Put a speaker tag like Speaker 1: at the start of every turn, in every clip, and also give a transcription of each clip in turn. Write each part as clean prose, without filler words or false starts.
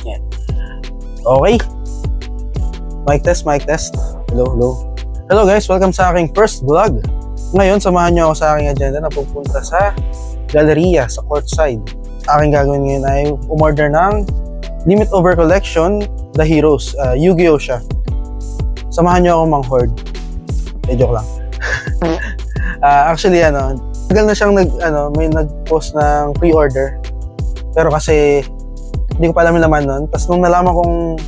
Speaker 1: Yan. Okay. Mic test, mic test. Hello, hello. Hello guys, welcome sa aking first vlog. Ngayon, samahan niyo ako sa aking agenda na pupunta sa Galleria, sa courtside. Aking gagawin ngayon ay umorder ng Limit Over Collection, The Heroes. Yu-Gi-Oh siya. Samahan niyo ako mang-hoard. Joke lang. Actually, tagal na siyang may nag-post ng pre-order. Pero kasi, hindi ko pa alam yung laman nun. Tapos nung nalaman kong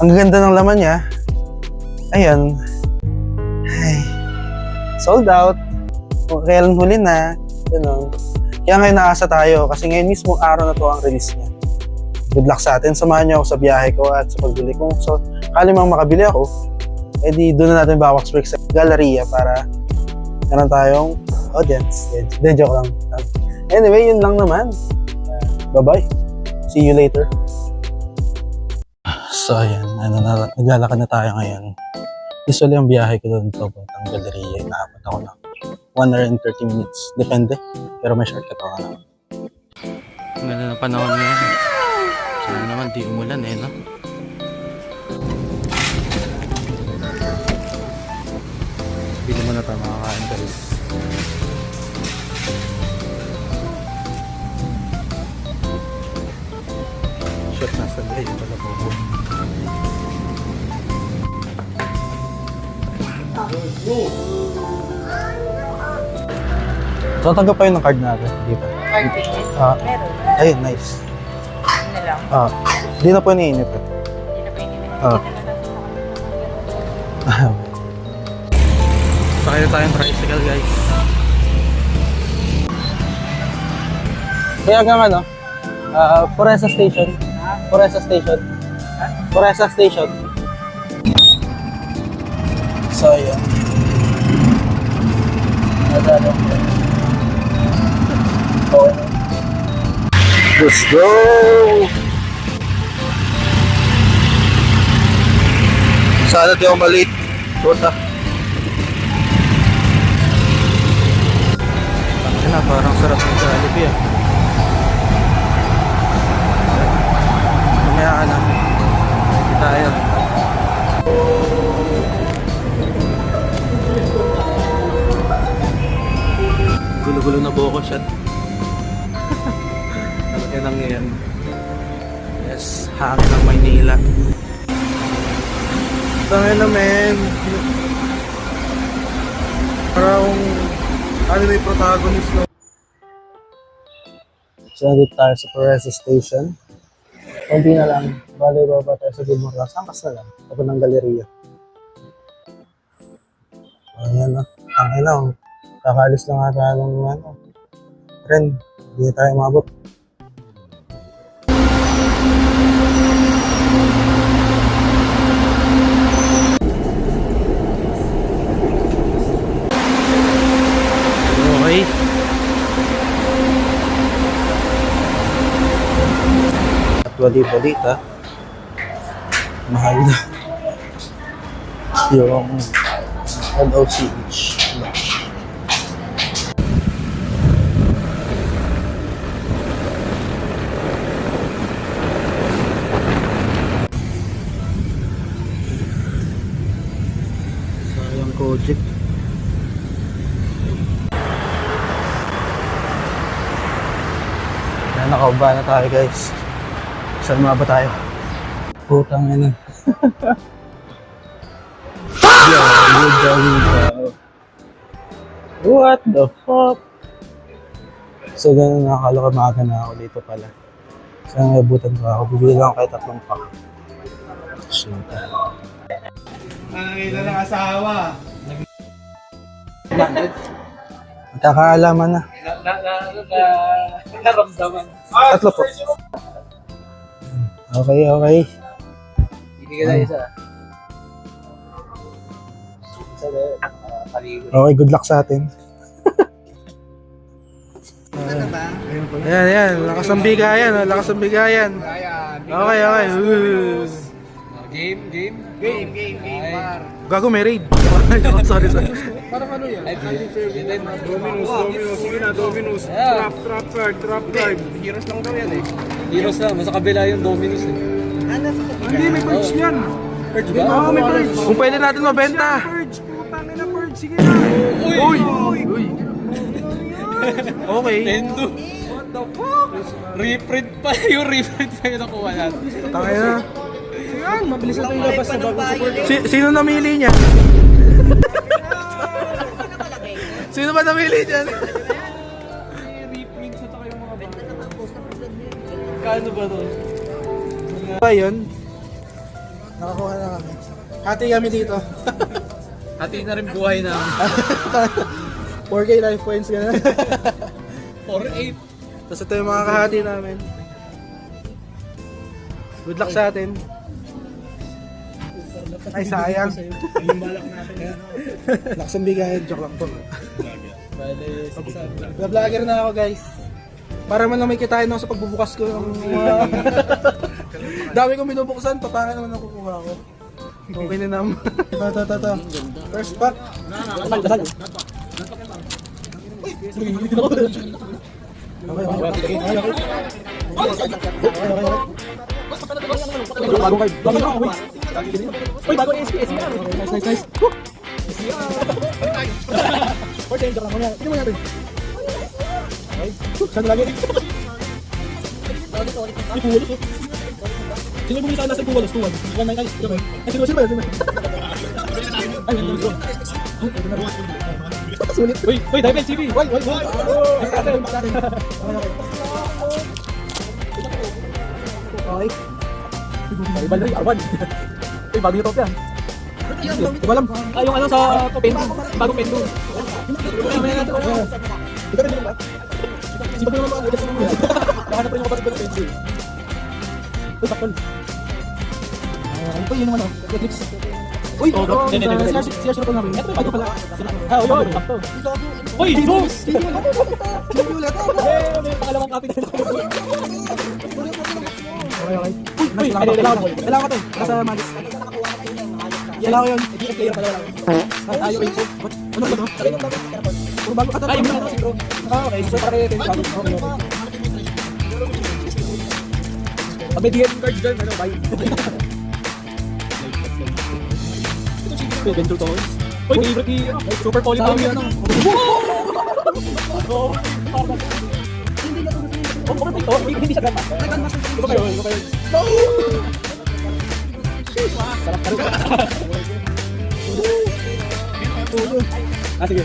Speaker 1: ang ganda ng laman niya, ayan, ay, sold out. Kailan huli na, gano'n. Kaya ngayon naasa tayo kasi ngayon mismo araw na to ang release niya. Good luck sa atin. Samahan niyo ako sa biyahe ko at sa pagbili. Kung kalimang makabili ako, edi doon na natin bawax break sa Galleria para meron tayong audience. Then joke lang. Anyway, yun lang naman. Bye-bye. See you later. So, ayan. Naglalakad na tayo ngayon. Usually, ang biyahe ko doon sa Galleria. Inaabot ako ng 1 hour and 30 minutes. Depende. Pero may shortcut ako na. Ang ganda na panahon ngayon. Sana naman di umulan no? Bili mo na tayo makakain guys. Shot na sa lahi pala po. So, tanggap pa yun ng card natin, di ba?
Speaker 2: Card payment? Meron.
Speaker 1: Ayun, nice.
Speaker 2: Ano lang?
Speaker 1: Di na po iniinip eh.
Speaker 2: Hindi na pa yun.
Speaker 1: Sakay na tayong tricycle guys. Kaya hanggang Foresa Station. Foresa Station. Foresa Station. So, ayan. Okay. Let's go! Sana di ako malate. Tota. Parang sarap ng Jollibee ah. Mamaya ka na. Hindi tayo. Gulo-gulo na buho ko shot. Ano yan ang yan? Yes, hangin ng Maynila. Tangin na men. Parang anime protagonist no. So, nandito tayo sa Foresa Station. Kunti na lang. Bale, baba tayo sa Gilmore. Sampas na lang. Tapos ng Galleria. Ayan na. Tangin na. Kakalis lang ata ng tren. Hindi na tayo mabot. Okay. At wali-walita. Mahal na. Yung LOCH. Sayang Kojik. Nakauba na tayo guys. Saan ba tayo? Putang ina. What the fuck? So ganun, nakakaloka maaga na ako dito pala. Saan nabutan pa ako? Bibili lang kahit 3 pack. So,
Speaker 3: nakita ng asawa.
Speaker 1: magkakaalaman na.
Speaker 3: Naramdaman.
Speaker 1: 3 po. Okay, okay.
Speaker 3: Hindi ka na isa. Isa na kaligo.
Speaker 1: Okay, good luck sa atin.
Speaker 3: Ano ba?
Speaker 1: Ayan, ayan. Lakas ng bigayan. Lakas ng bigayan.
Speaker 3: Ayan.
Speaker 1: Okay, okay.
Speaker 3: Game. Par.
Speaker 1: Gago, may raid. Sorry.
Speaker 3: Parang ano yan? Dominos. Sige na, Dominos. Trap card.
Speaker 2: Heroes lang daw yan eh.
Speaker 3: Heroes lang, sa kabila yung Dominus eh.
Speaker 4: Hindi, may purge yan.
Speaker 3: Purge ba?
Speaker 4: Oo, may purge.
Speaker 1: Kung pwede natin mabenta.
Speaker 4: Purge, putangin na purge. Sige na.
Speaker 3: Uy!
Speaker 4: Uy.
Speaker 1: Okay.
Speaker 3: Nendo.
Speaker 4: What the fuck?
Speaker 3: Reprint pa. Yung reprint pa yung nakuha natin.
Speaker 1: Tangay na.
Speaker 4: Yan, mabilis na tayo labas sa bagong support.
Speaker 1: Sino namili niya? Sino ba namili dyan?
Speaker 4: Reprint sa tayo yung mga bago.
Speaker 3: Kano ba to?
Speaker 1: Ba yun? Nakakuha na kami. Hati kami dito.
Speaker 3: Hati na rin buhay na.
Speaker 1: 4K life points ka na.
Speaker 3: 4-8.
Speaker 1: Tapos ito yung mga kahati namin. Good luck sa atin. Ay, sayang. Lakas ang bigayan. Joke lang po.
Speaker 3: Bale, 600.
Speaker 1: Vlogger na ako, guys. Para man lang may kitain ako sa pagbubukas ko ng mga... Dami kong binubuksan, pataka naman ang kukuha ko. Okay na naman. Ito. First pack. Dasal. Bagong card. Uy, bagong SPS yan. Nice. Forte, joke lang muna. Tignan mo natin. Okay. Saan lagi? Sino bumili sa akin nasa Puwalos? 1 guys. Ay, sino ba? Ay, sulit. Uy, Diamond TV. Why? Okay. Balri, Arban. Uy, bago yung top yan. Di ba alam? Ah, yung ano sa pen, bagong pen doon. Ito rin ba? Sipag naman mga ulit. Nakahanap rin yung kapatid ko ng pen doon. Uy, sakton. Ano po yun naman oh? Netflix. Uy! Siya ko namin. Ito bago pala. Ah, yun. Sakto. Uy! Zeus! Sino ulit? May pangalawang copy na. Okay. Uy! Kailangan ko to. Nasa Magis. Kailangan ko yun. Player pala lang. Tayo rin po. Ano ba to? Puro bago. Ay, yung mga si bro. Okay. So, pare ito yung bago. Okay. Pag may DM cards dyan, ano, bye. Adventure Toys. Uy, favorite ni Super Poly Poly ano. Hindi siya ganda. Ito kayo. Sarap ka rin. Sige.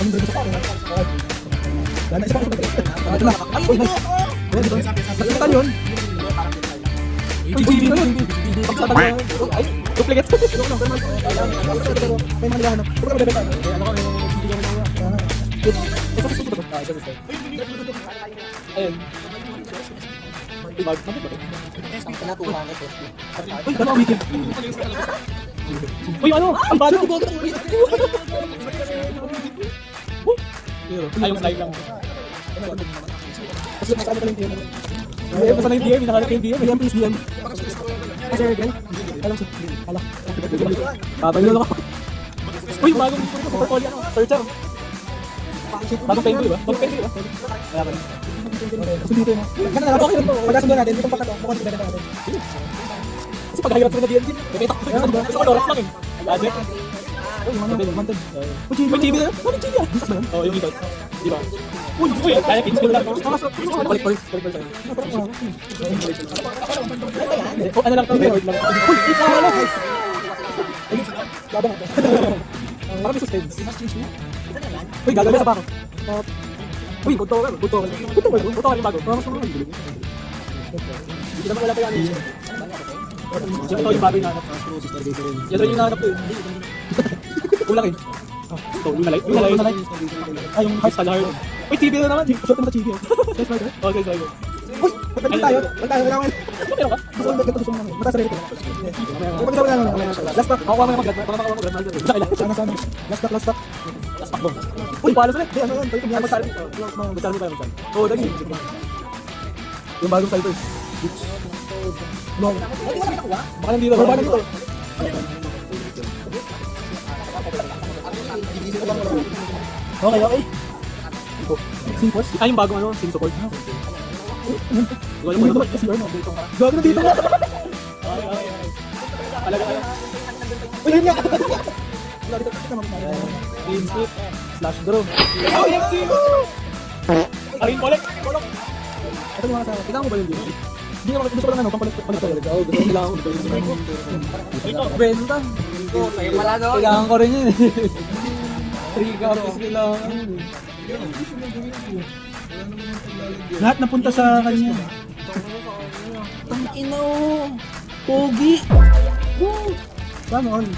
Speaker 1: Anong drink sa pa? Lana isa pa. Ito na. Uy, nice. Nakita yun. GG na yun. Ay, duplicate. May mga nilahanap. Puro ka mabibenta. Ayun. Uy, dalawa weekend. Uy, ano? Ang bado. Ay, yung slide lang. Kasi masama ka lang yung DM. Ay, masama yung DM. Nakalap yung DM. May please DM. Kasi, girl. Alam siya. Alam. Babalo ako. Uy, bagong super poly ano? Searcher. Bagong penguin, di ba? Bagong penguin, di ba? Kaya ka. Kasi dito yun. Ganda na lang. Okay lang to. Pagkasundo natin. Itong pagkato. Mukhang si Bennett natin. Kasi paghahirap sila na DMG. May petak. Kasi ako Dorax lang eh. Gadget. Uy, yung ano? Mantan. Uy, chibi na. Ano chibi ah? Disas ba yun? Oo, yung ito. Di ba? Uy, kaya pinspil lang. Balik. Oh, ano lang to? Wait lang. Uy, ano? Labang ako. Parang may suspense. Uy, gagawin sa bako. Uy, bunto ka yung bago. Hindi naman wala pa yan. Siyempre ito yung bago yung nahanap. Yan rin yung nahanap ko eh. Kulang eh. Ito, yung nalay. Ay, yung heart star. Uy, TV na naman. Short na TV. Okay, sorry. Uy, magpapit tayo. Kailangan. Meron ka? Gusto mo mataas rin ito. Last pack. Ako mga mag-grad. Last pack. Uy, palas ulit. Ano yun? Tayo tumiyama sa alin. Magsalmi tayo. Oo, dagi. Yung bagong cyber. No. Baka nandito. Baka nandito. Okay.
Speaker 5: ko. Simpos? Ay, yung bagong ano, sim support. Gago na dito nga. Talaga ka. Uy, yun nga. Game flip slash draw. Oh, yes, Arin, kolek! Kolok! Ito yung mga sa... Kailangan mo ba yung game? Hindi naman, gusto ko lang ano, pampalit ko. Oo, gusto ko kailangan ko. Benta. Kailangan ko rin yun eh. 3 copies kailangan. Lahat napunta sa kanya. Ang ino! Pogi! Woo! Sana all.